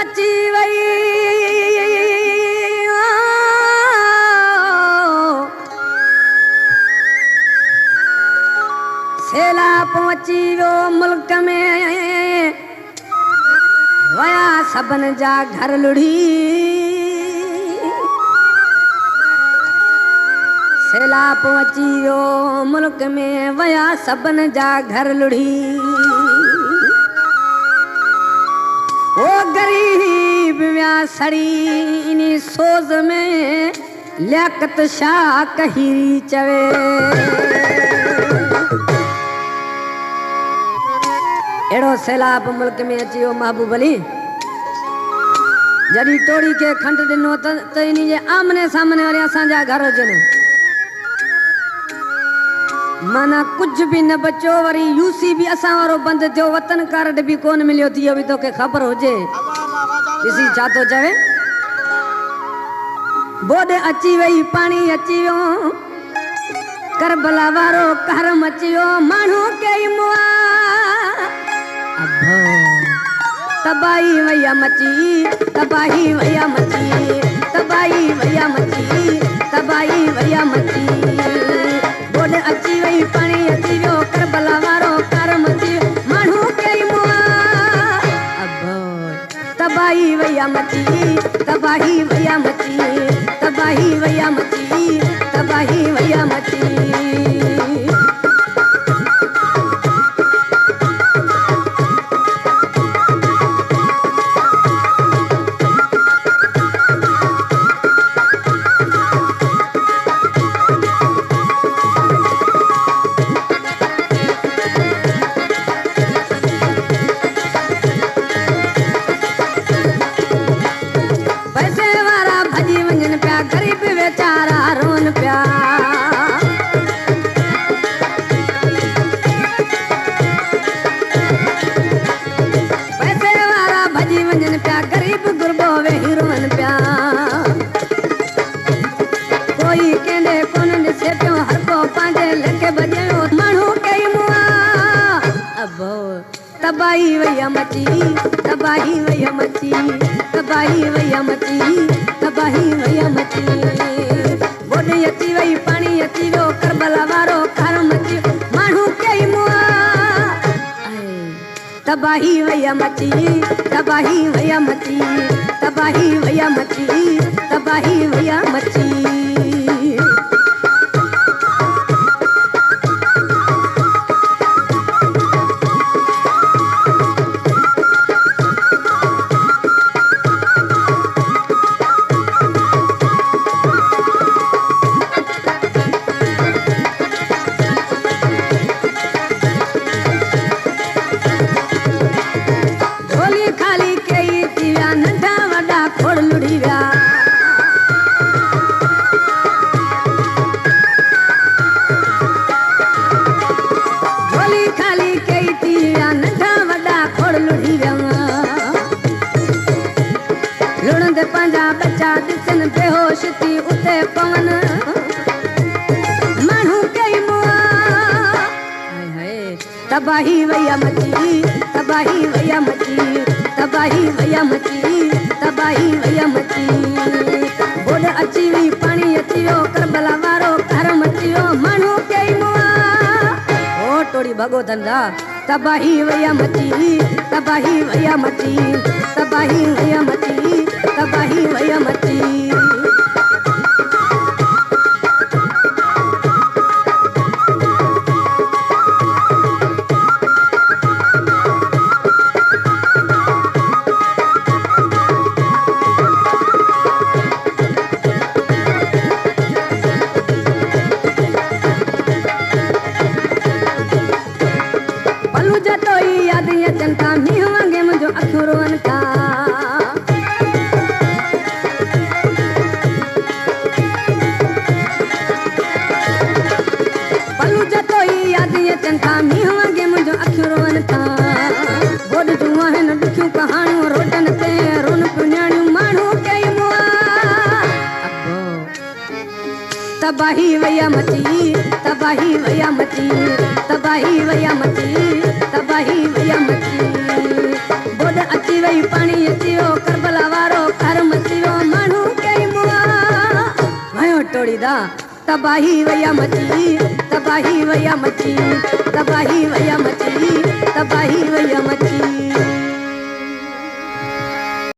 अची वई सेला पहुंची वो मुल्क में वया सबन जा घर लुढ़ी सेला पहुंची वो मुल्क में वया सबन जा घर लुढ़ी वो गरीब व्या सड़ी इनी सोज में लियाकत शाह कहीरी चवे एड़ो सैलाब मुल्क में अची वो महबूब अली जड़ी टोड़ी के खंड दिनो त इनी जे आमने सामने वाले असांजा घर हुजनि माना कुछ भी न बचो वरी यूसी भी असां वारो बंद थियो वतन कार्ड भी कोन मिलियो थियो भी तोखे खबर हुजे किसी छा तो चवे बोड अची वई पानी अची वियो करबला वारो करम अची वियो माण्हू कई मुआ तबाही वैया मची तबाही वैया मची तबाही वैया मची तबाही वैया मची बोड अची वई पानी अची वियो करबला वारो करम अची माण्हू कई मुआ तबाही वैया मची तबाही वैया मची तबाही वैया मची तबाही वैया मची तबाही वैया मची तबाही वैया मची तबाही वैया मची तबाही वैया मची बोड अची वई पानी अची वियो करबला वारो करम अची माण्हू कई मुआ तबाही वैया मची तबाही वैया मची तबाही वैया मची तबाही वैया मची बच्चा दिसन बेहोश थी उते पवन माण्हू कई मुआ तबाही वैया मची तबाही वैया मची तबाही वैया मची तबाही वैया मची बोड अची वई पानी अची वियो करबला वारो करम अची वियो माण्हू कई मुआ ओ टोड़ी भगो धंधा तबाही वैया मची तबाही वैया मची तबाही वैया मची तबाही वैया मची पलू जतोई याद अचनि था मींहुं वांगे मुंहिंजो अखियूं रोअनि था मींहुं वांगे मुंहिंजो अखियूं रोअनि था बोड जूं आहिनि ॾुखियूं कहाणियूं रोडनि ते रोन पुञाणियूं माण्हू कई मुआ तबाही वैया मची तबाही वैया मची तबाही वैया मची तबाही वैया मची बोड अची वई पानी अची वियो करबला दा तबाही वया मची तबाही वया मची तबाही वया मची तबाही